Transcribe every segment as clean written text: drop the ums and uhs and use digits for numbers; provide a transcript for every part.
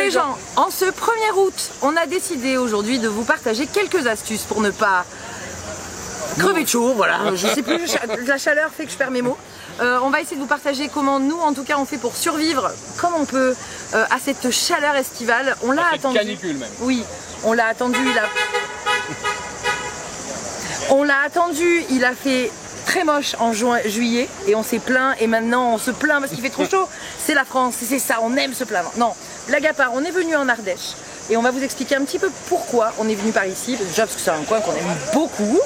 les gens, en ce 1er août, on a décidé aujourd'hui de vous partager quelques astuces pour ne pas crever de chaud, voilà, je sais plus, la chaleur fait que je perds mes mots. On va essayer de vous partager comment nous, en tout cas, on fait pour survivre comme on peut à cette chaleur estivale. On l'a attendu. Canicule même. Oui, on l'a attendu, on l'a attendu, il a fait très moche en juillet et on s'est plaint et maintenant on se plaint parce qu'il fait trop chaud. C'est la France, c'est ça, on aime se plaindre. Non, blague à part, on est venu en Ardèche et on va vous expliquer un petit peu pourquoi on est venu par ici. Déjà parce que c'est un coin qu'on aime beaucoup.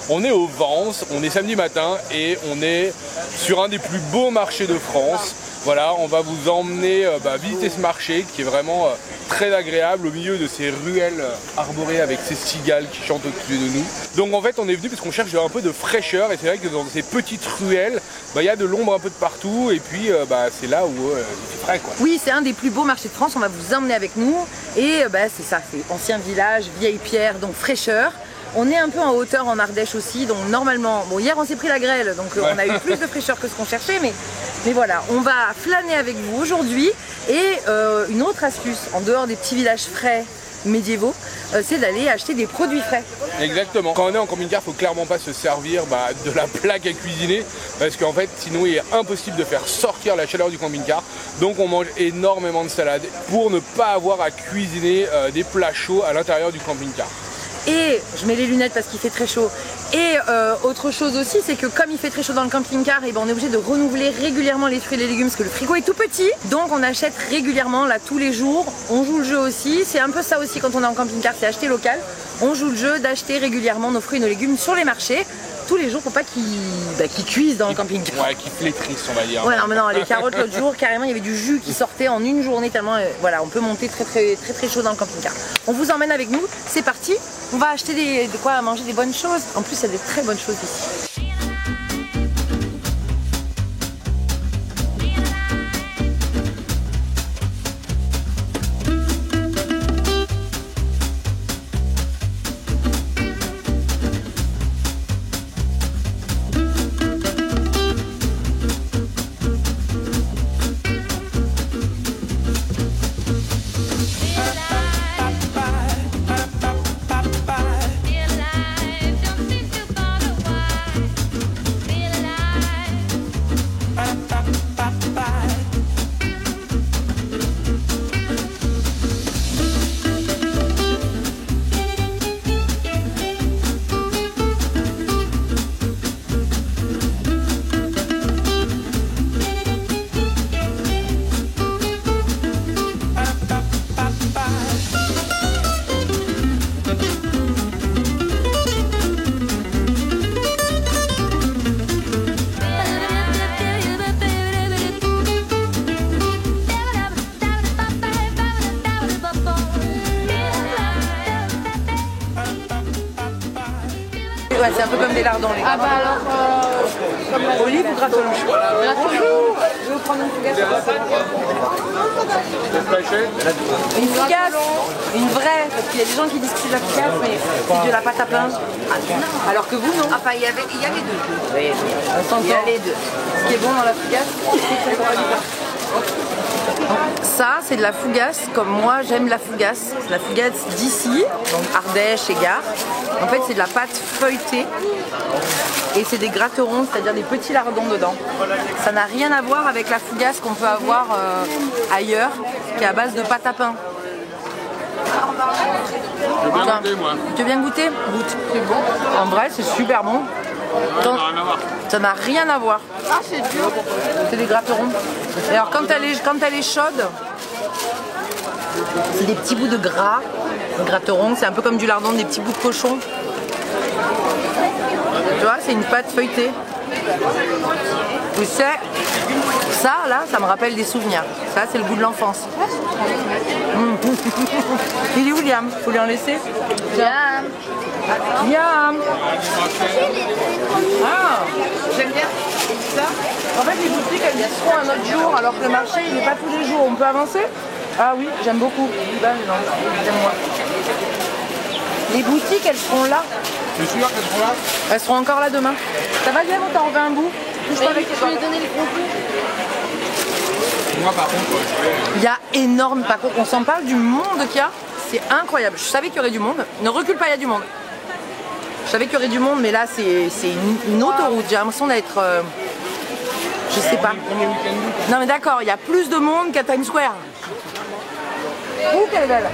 On est au Vence, on est samedi matin et on est sur un des plus beaux marchés de France. Voilà, on va vous emmener visiter ce marché qui est vraiment très agréable au milieu de ces ruelles arborées avec ces cigales qui chantent au-dessus de nous. Donc en fait on est venu parce qu'on cherche un peu de fraîcheur et c'est vrai que dans ces petites ruelles, il y a de l'ombre un peu de partout et puis c'est là où c'est frais quoi. Oui, c'est un des plus beaux marchés de France, on va vous emmener avec nous et c'est ça, c'est ancien village, vieille pierre, donc fraîcheur. On est un peu en hauteur en Ardèche aussi, donc normalement, bon hier on s'est pris la grêle, donc on a eu plus de fraîcheur que ce qu'on cherchait, mais voilà, on va flâner avec vous aujourd'hui. Et une autre astuce, en dehors des petits villages frais médiévaux, c'est d'aller acheter des produits frais. Exactement. Quand on est en camping-car, il ne faut clairement pas se servir de la plaque à cuisiner, parce qu'en fait, sinon il est impossible de faire sortir la chaleur du camping-car. Donc on mange énormément de salade pour ne pas avoir à cuisiner des plats chauds à l'intérieur du camping-car. Et je mets les lunettes parce qu'il fait très chaud. Et autre chose aussi, c'est que comme il fait très chaud dans le camping-car, on est obligé de renouveler régulièrement les fruits et les légumes parce que le frigo est tout petit. Donc on achète régulièrement, là, tous les jours. On joue le jeu aussi. C'est un peu ça aussi quand on est en camping-car, c'est acheter local. On joue le jeu d'acheter régulièrement nos fruits et nos légumes sur les marchés tous les jours pour pas qu'ils cuisent dans le camping-car. Ouais, qu'ils flétrissent, on va dire. Ouais, non, mais non, les carottes l'autre jour, carrément, il y avait du jus qui sortait en une journée tellement, voilà, on peut monter très chaud dans le camping-car. On vous emmène avec nous, c'est parti. On va acheter de quoi manger des bonnes choses. En plus, il y a des très bonnes choses ici. Ouais, c'est un peu comme des lardons les gars. Ah bah alors, olive ou gratin? Bonjour. Je vais vous prendre une fougasse. Une fougasse, une vraie, parce qu'il y a des gens qui disent que c'est de la fougasse, mais c'est de la pâte à pain. Alors que vous non. enfin il y a les deux. Oui, il y a les deux. Ce qui est bon dans la fougasse, c'est que ça sera du pain. Ça, c'est de la fougasse comme moi j'aime la fougasse. C'est la fougasse d'ici, donc Ardèche et Gard. En fait, c'est de la pâte feuilletée et c'est des gratterons, c'est-à-dire des petits lardons dedans. Ça n'a rien à voir avec la fougasse qu'on peut avoir ailleurs, qui est à base de pâte à pain. Je veux bien goûter, moi. Tu veux bien goûter? Goûte. C'est bon. En vrai, c'est super bon. Ça n'a rien à voir. Ah c'est dur. C'est des gratterons. Et alors quand elle est chaude, c'est des petits bouts de gras. Les gratterons, c'est un peu comme du lardon, des petits bouts de cochon. Tu vois, c'est une pâte feuilletée. Tu sais, ça là, ça me rappelle des souvenirs. Ça, c'est le goût de l'enfance. Il est où Liam? Faut lui en laisser? Bien. Liam. Ah, J'aime bien ça. en fait, les boutiques, elles seront un autre jour, alors que le marché, il n'est pas tous les jours. On peut avancer? Ah oui, j'aime beaucoup. Ben, non, j'aime moi. Les boutiques, elles seront là. C'est sûr qu'elles seront là? Elles seront encore là demain. Ça va, Liam, on t'en refait un bout? Touche pas avec les Je doigts. vais donner le gros coup. Moi par contre, Il y a énorme, par contre, on s'en parle du monde qu'il y a, c'est incroyable. Je savais qu'il y aurait du monde, ne recule pas, il y a du monde. Je savais qu'il y aurait du monde, mais là c'est une autoroute, j'ai l'impression d'être... je sais pas. Non mais d'accord, il y a plus de monde qu'à Times Square. Ouh, quelle belle.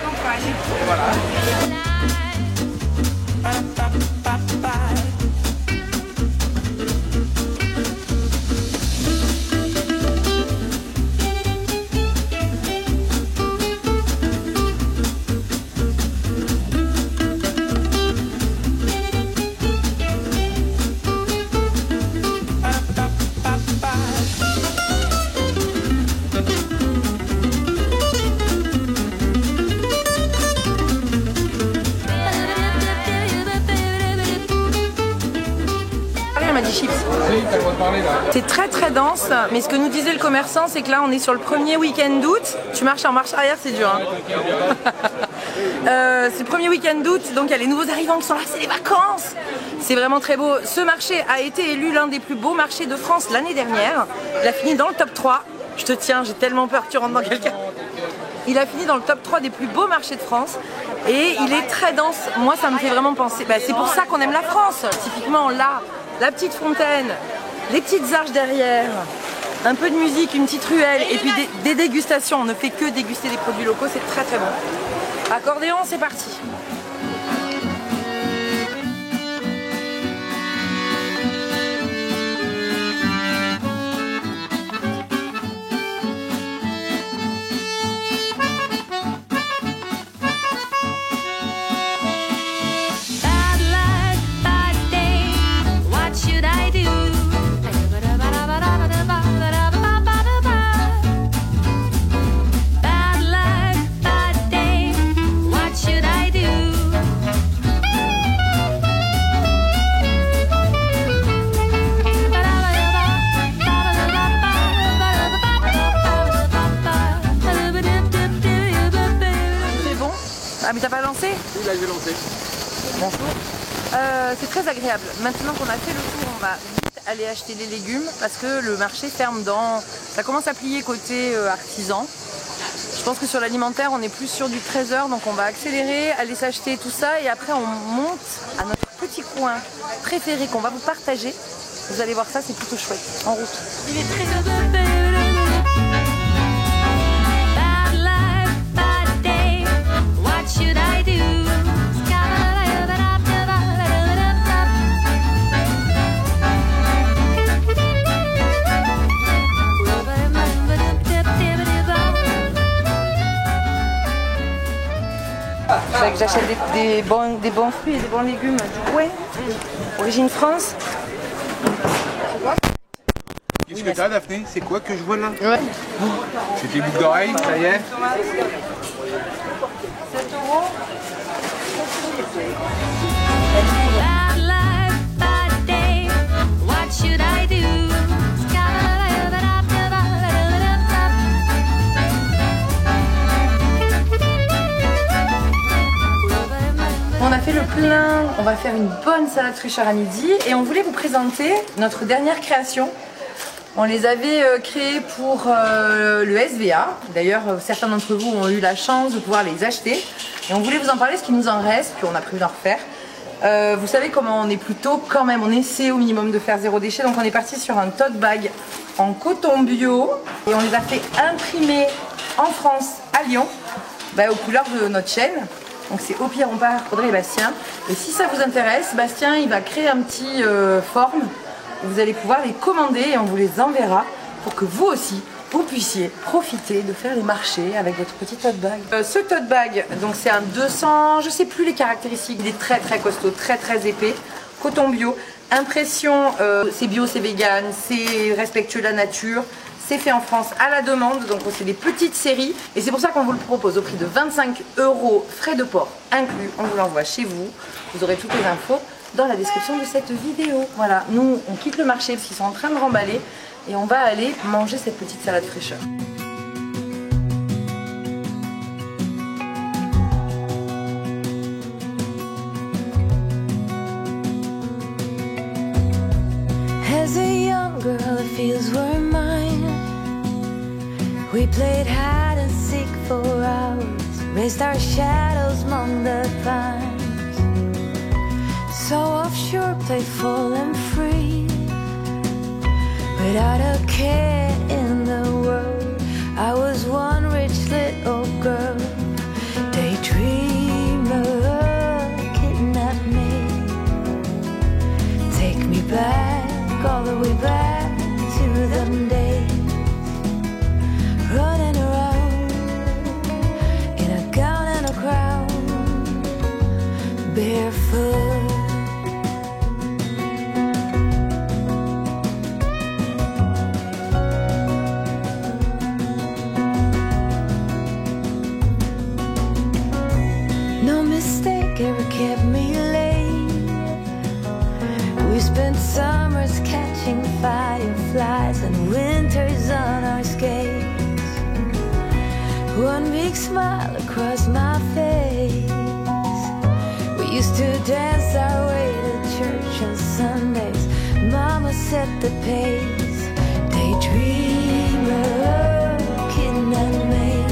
C'est très très dense, mais ce que nous disait le commerçant, c'est que là on est sur le premier week-end d'août. Tu marches en marche arrière, c'est dur. Hein. C'est le premier week-end d'août, donc il y a les nouveaux arrivants qui sont là, c'est les vacances. C'est vraiment très beau. Ce marché a été élu l'un des plus beaux marchés de France l'année dernière. Il a fini dans le top 3. Je te tiens, j'ai tellement peur que tu rentres dans quelqu'un. Il a fini dans le top 3 des plus beaux marchés de France et il est très dense. Moi ça me fait vraiment penser, c'est pour ça qu'on aime la France. Typiquement là, la petite fontaine, les petites arches derrière, un peu de musique, une petite ruelle et puis des dégustations. On ne fait que déguster des produits locaux, c'est très très bon. Accordéon, c'est parti. Ah mais t'as pas lancé? Oui, là je vais lancer. Bonjour. C'est très agréable. Maintenant qu'on a fait le tour, on va vite aller acheter les légumes parce que le marché ferme dans... Ça commence à plier côté artisan. Je pense que sur l'alimentaire, on est plus sur du 13h, donc on va accélérer, aller s'acheter tout ça et après on monte à notre petit coin préféré qu'on va vous partager. Vous allez voir ça, c'est plutôt chouette. En route. Il est très que j'achète des bons fruits et des bons légumes du coin, origine France. Qu'est-ce que t'as, Daphné? C'est quoi que je vois là? Ouais. C'est tes boucles d'oreilles, ça y est? 7 €. On a fait le plein, on va faire une bonne salade fraîcheur à midi et on voulait vous présenter notre dernière création. On les avait créés pour le SVA, d'ailleurs certains d'entre vous ont eu la chance de pouvoir les acheter et on voulait vous en parler, ce qui nous en reste, puis on a prévu d'en refaire. Vous savez comment on est plutôt quand même, on essaie au minimum de faire zéro déchet, donc on est parti sur un tote bag en coton bio et on les a fait imprimer en France, à Lyon, aux couleurs de notre chaîne. Donc c'est Au Pire on part, Audrey et Bastien. Et si ça vous intéresse, Bastien il va créer un petit forme où vous allez pouvoir les commander et on vous les enverra pour que vous aussi vous puissiez profiter de faire les marchés avec votre petit tote bag. Ce tote bag, donc c'est un 200, je sais plus les caractéristiques, il est très très costaud, très très épais, coton bio, impression, c'est bio, c'est vegan, c'est respectueux de la nature. C'est fait en France à la demande, donc c'est des petites séries et c'est pour ça qu'on vous le propose au prix de 25 € frais de port inclus. On vous l'envoie chez vous. Vous aurez toutes les infos dans la description de cette vidéo. Voilà, nous on quitte le marché parce qu'ils sont en train de remballer et on va aller manger cette petite salade fraîcheur. As a young girl, it feels we're mine. We played hide and seek for hours, raised our shadows among the pines. So offshore, playful and free, without a care in the world. I was one rich little girl, daydreamer, kidnap me, take me back, all the way back to them days, running around in a gown and a crown, barefoot. No mistake ever kept me late. We spent summers catching fireflies and winters on our skates. One big smile across my face. We used to dance our way to church on Sundays. Mama set the pace. Daydreamer, kidnap me,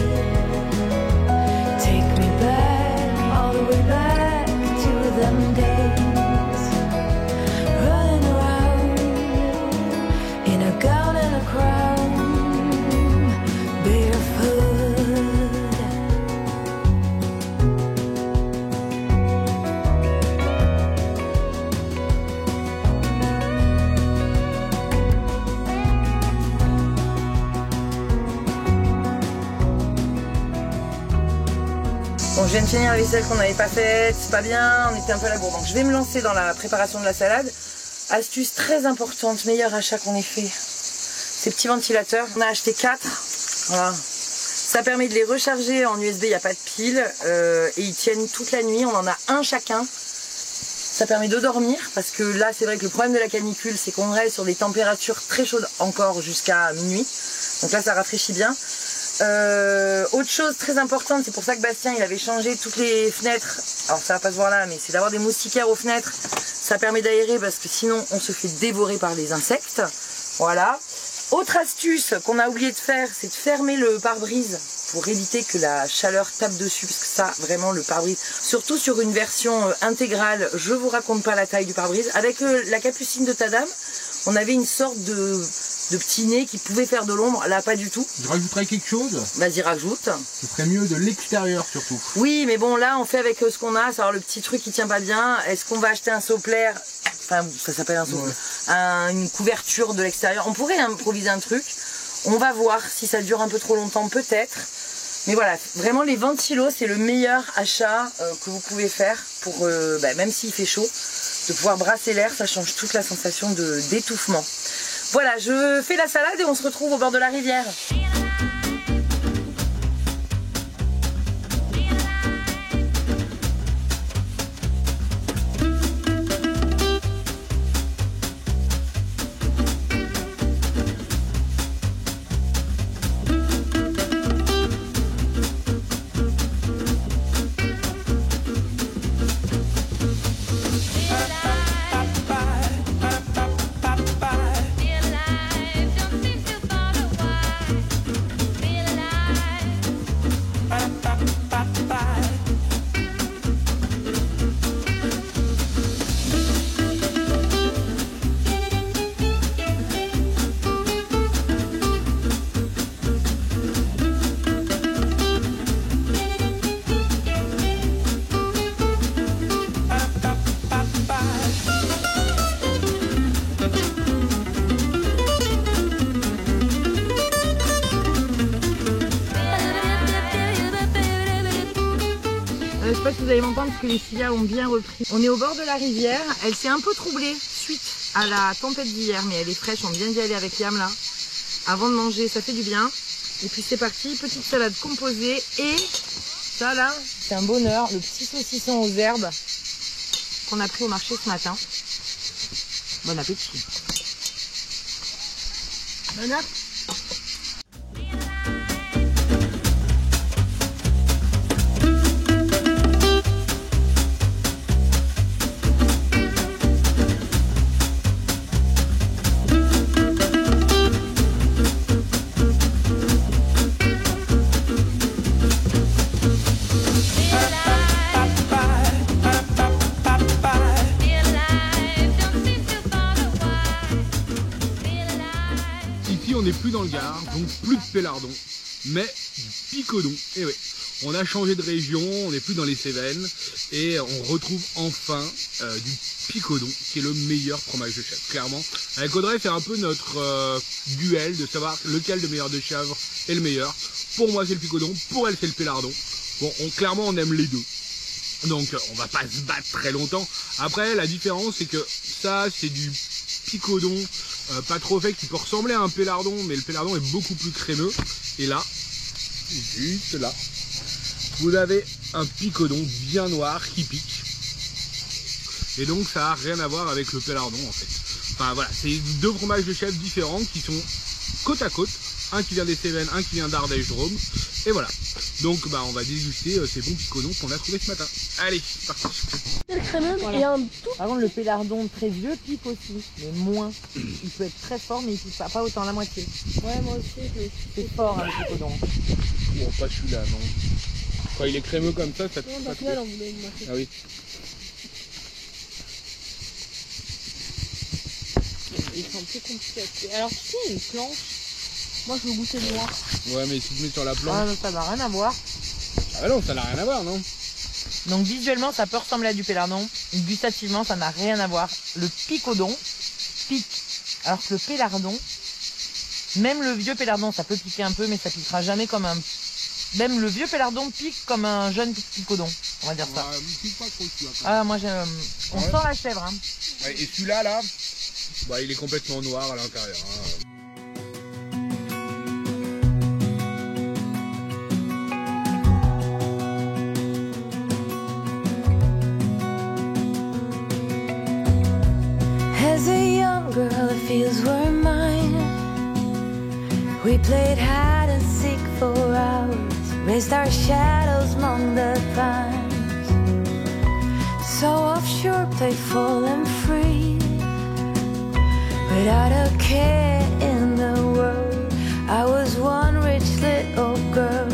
take me back, all the way back to them days, running around in a gown and a crown, barefoot. Bon, je viens de finir la vaisselle qu'on n'avait pas faite, c'est pas bien, on était un peu à la bourre. Donc je vais me lancer dans la préparation de la salade. Astuce très importante, meilleur achat qu'on ait fait, ces petits ventilateurs. On a acheté 4, voilà. Ça permet de les recharger en USB, il n'y a pas de pile, et ils tiennent toute la nuit, on en a un chacun. Ça permet de dormir, parce que là c'est vrai que le problème de la canicule, c'est qu'on reste sur des températures très chaudes encore jusqu'à minuit. Donc là ça rafraîchit bien. Autre chose très importante, c'est pour ça que Bastien il avait changé toutes les fenêtres, alors ça va pas se voir là, mais c'est d'avoir des moustiquaires aux fenêtres. Ça permet d'aérer parce que sinon on se fait dévorer par les insectes. Voilà. Autre astuce qu'on a oublié de faire, c'est de fermer le pare-brise pour éviter que la chaleur tape dessus, parce que ça vraiment le pare-brise, surtout sur une version intégrale, je vous raconte pas la taille du pare-brise. Avec la capucine de Tadam, on avait une sorte de petit nez qui pouvait faire de l'ombre, là pas du tout. Je rajouterais quelque chose. Vas-y, rajoute. Ce serait mieux de l'extérieur surtout. Oui, mais bon là on fait avec ce qu'on a, c'est alors le petit truc qui tient pas bien. Est-ce qu'on va acheter un soplaire, enfin ça s'appelle un soplaire, ouais. Une couverture de l'extérieur, on pourrait improviser un truc. On va voir si ça dure un peu trop longtemps peut-être. Mais voilà, vraiment les ventilos c'est le meilleur achat que vous pouvez faire pour, même s'il fait chaud, de pouvoir brasser l'air, ça change toute la sensation d'étouffement. Voilà, je fais la salade et on se retrouve au bord de la rivière. Je sais pas si vous allez m'entendre parce que les cigales ont bien repris. On est au bord de la rivière, elle s'est un peu troublée suite à la tempête d'hier, mais elle est fraîche, on vient d'y aller avec Yam là. Avant de manger, ça fait du bien. Et puis c'est parti, petite salade composée et ça là, c'est un bonheur, le petit saucisson aux herbes qu'on a pris au marché ce matin. Bon appétit. Bon appétit. Gard, donc plus de pélardon, mais du picodon. Et oui, on a changé de région, on n'est plus dans les Cévennes et on retrouve enfin du picodon qui est le meilleur fromage de chèvre. Clairement, avec Audrey, c'est un peu notre duel de savoir lequel de meilleur de chèvre est le meilleur. Pour moi, c'est le picodon, pour elle, c'est le pélardon. Bon, clairement, on aime les deux. Donc, on va pas se battre très longtemps. Après, la différence, c'est que ça, c'est du picodon pas trop fait, qui peut ressembler à un pélardon, mais le pélardon est beaucoup plus crémeux. Et là, juste là, vous avez un picodon bien noir qui pique. Et donc ça n'a rien à voir avec le pélardon en fait. Enfin voilà, c'est deux fromages de chèvre différents qui sont côte à côte. Un qui vient des Cévennes, un qui vient d'Ardèche-Drôme. Et voilà. Donc on va déguster ces bons picodons qu'on a trouvés ce matin. Allez, c'est parti. Le crémeux et un tout. Par contre, le pélardon très vieux pique aussi, mais moins. Il peut être très fort, mais il pique pas autant, la moitié. Ouais, moi aussi. C'est fort le picodon. Bon, pas celui-là, non. Quand il est crémeux comme ça pique pas trop. Ah oui. Ils sont plus compliqués. Alors, tu sais, une planche. Moi, je veux goûter le noir. Ouais, mais si tu mets sur la planche. Ah, ça n'a rien à voir. Ah bah non, ça n'a rien à voir, non. Donc visuellement, ça peut ressembler à du pélardon. Gustativement, ça n'a rien à voir. Le picodon pique, alors que le pélardon, même le vieux pélardon, ça peut piquer un peu, mais ça piquera jamais comme un... Même le vieux pélardon pique comme un jeune picodon, on va dire ça. Ouais, pique pas trop celui-là. Ah, moi, on sent la chèvre. Hein. Ouais, et celui-là, là, bah, il est complètement noir à l'intérieur. Hein. As a young girl, the fields were mine. We played hide and seek for hours, raised our shadows among the pines. So offshore, playful and free, without a care in the world. I was one rich little girl,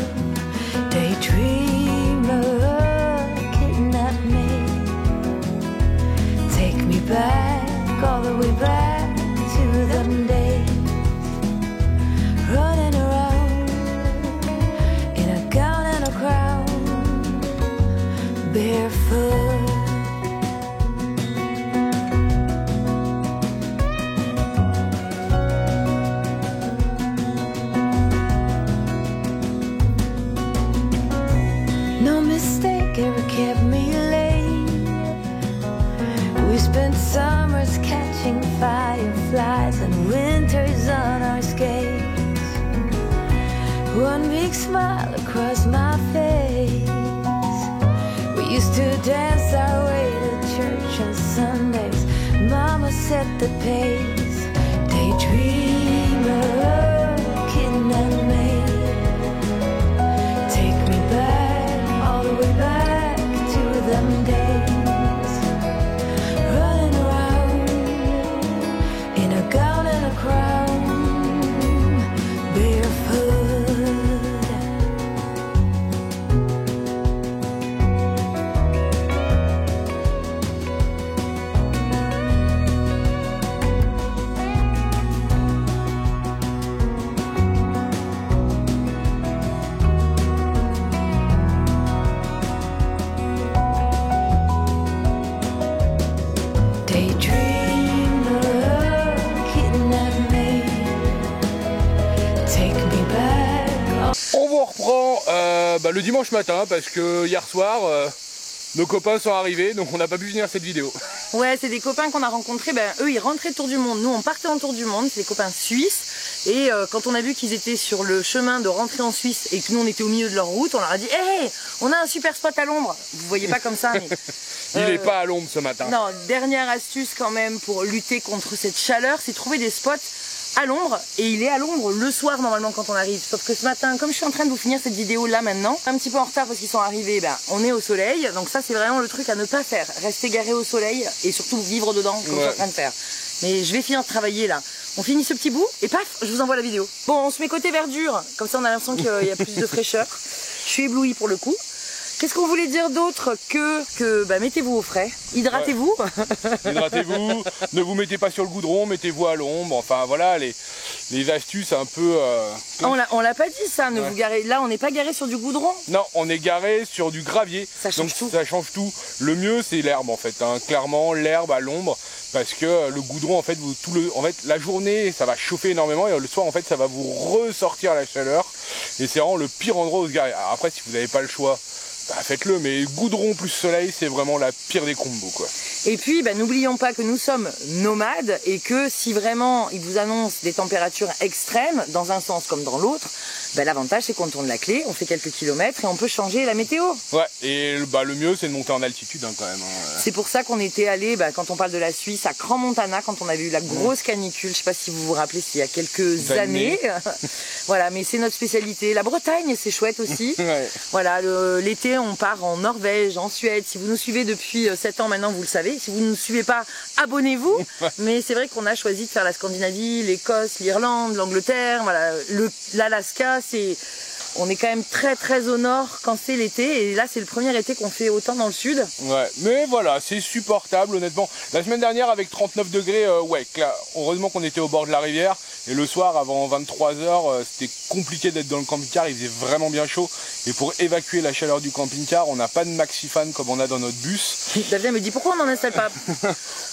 daydreamer, kidnap me, take me back, all the way back to them days, running around in a gown and a crown, barefoot. No mistake ever kept me late. We spent summers catching fireflies and winters on our skates. One big smile across my face. We used to dance our way to church on Sundays. Mama set the pace. Daydreamer, kidnap me, take me back, all the way back to them days, running around in a gown and a crown, barefoot. On vous reprend le dimanche matin parce que hier soir nos copains sont arrivés, donc on n'a pas pu finir cette vidéo. Ouais, c'est des copains qu'on a rencontrés, eux ils rentraient de tour du monde, nous on partait en tour du monde, c'est des copains suisses. Et quand on a vu qu'ils étaient sur le chemin de rentrer en Suisse et que nous on était au milieu de leur route, on leur a dit hey, on a un super spot à l'ombre. Vous voyez pas comme ça, mais... Il n'est pas à l'ombre ce matin. Non, dernière astuce quand même pour lutter contre cette chaleur, c'est trouver des spots à l'ombre, et il est à l'ombre le soir normalement quand on arrive. Sauf que ce matin, comme je suis en train de vous finir cette vidéo là maintenant, un petit peu en retard parce qu'ils sont arrivés, on est au soleil. Donc ça c'est vraiment le truc à ne pas faire. Rester garé au soleil et surtout vivre dedans comme je suis en train de faire. Mais je vais finir de travailler là. On finit ce petit bout et paf, je vous envoie la vidéo. Bon, on se met côté verdure, comme ça on a l'impression qu'il y a plus de fraîcheur. Je suis éblouie pour le coup. Qu'est-ce qu'on voulait dire d'autre que mettez-vous au frais, hydratez-vous. Hydratez-vous, ne vous mettez pas sur le goudron, mettez-vous à l'ombre, enfin voilà, les astuces un peu... On l'a pas dit ça, ne vous garez. Là, on n'est pas garé sur du goudron. Non, on est garé sur du gravier. Ça change tout. Ça change tout. Le mieux, c'est l'herbe en fait. Hein. Clairement, l'herbe à l'ombre. Parce que le goudron, en fait, la journée, ça va chauffer énormément. Et le soir, en fait, ça va vous ressortir la chaleur. Et c'est vraiment le pire endroit où se garer. Alors après, si vous n'avez pas le choix, bah, faites-le. Mais goudron plus soleil, c'est vraiment la pire des combos, quoi. Et puis, bah, n'oublions pas que nous sommes nomades et que si vraiment ils vous annoncent des températures extrêmes, dans un sens comme dans l'autre, bah, l'avantage c'est qu'on tourne la clé, on fait quelques kilomètres et on peut changer la météo. Ouais, et bah, le mieux c'est de monter en altitude hein, quand même. Hein. C'est pour ça qu'on était allé, bah, quand on parle de la Suisse, à Crans-Montana, quand on avait eu la grosse canicule. Je sais pas si vous vous rappelez, s'il y a quelques années. Voilà, mais c'est notre spécialité. La Bretagne, c'est chouette aussi. Ouais. Voilà, l'été, on part en Norvège, en Suède. Si vous nous suivez depuis 7 ans maintenant, vous le savez. Si vous ne nous suivez pas, abonnez-vous. Mais c'est vrai qu'on a choisi de faire la Scandinavie, l'Écosse, l'Irlande, l'Angleterre. Voilà, l'Alaska, on est quand même très très au nord quand c'est l'été. Et là, c'est le premier été qu'on fait autant dans le sud. Ouais, mais voilà, c'est supportable honnêtement. La semaine dernière, avec 39 degrés, ouais, là, heureusement qu'on était au bord de la rivière. Et le soir, avant 23h, c'était compliqué d'être dans le camping-car. Il faisait vraiment bien chaud. Et pour évacuer la chaleur du camping-car, on n'a pas de maxi-fan comme on a dans notre bus. Davien me dit pourquoi on n'en installe pas.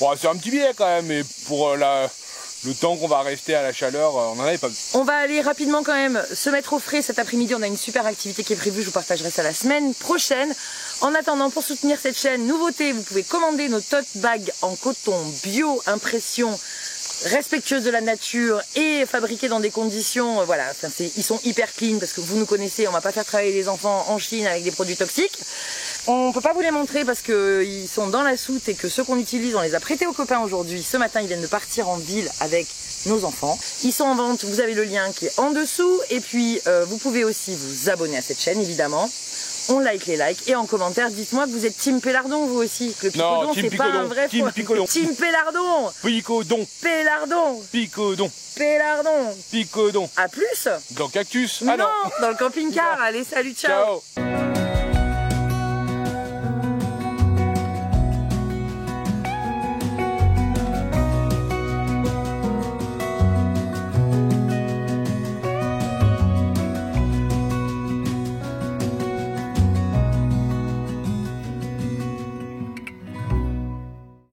Bon, c'est un petit billet quand même, mais pour le temps qu'on va rester à la chaleur, on n'en avait pas besoin. On va aller rapidement quand même se mettre au frais cet après-midi. On a une super activité qui est prévue. Je vous partagerai ça la semaine prochaine. En attendant, pour soutenir cette chaîne, nouveauté, vous pouvez commander nos tote bags en coton bio, impression respectueuse de la nature et fabriqués dans des conditions, voilà, ils sont hyper clean parce que vous nous connaissez, on va pas faire travailler les enfants en Chine avec des produits toxiques. On peut pas vous les montrer parce qu'ils sont dans la soute et que ceux qu'on utilise, on les a prêtés aux copains aujourd'hui. Ce matin, ils viennent de partir en ville avec nos enfants. Ils sont en vente, vous avez le lien qui est en dessous et puis vous pouvez aussi vous abonner à cette chaîne évidemment. On like les likes et en commentaire, dites-moi que vous êtes Team Pélardon vous aussi. Que le Picodon, c'est pas un vrai Team Picodon. Team Pélardon. Picodon. Pélardon. Picodon. Pélardon. Picodon. À plus. Dans Cactus. Non, dans le camping-car. Allez, salut, ciao. Ciao.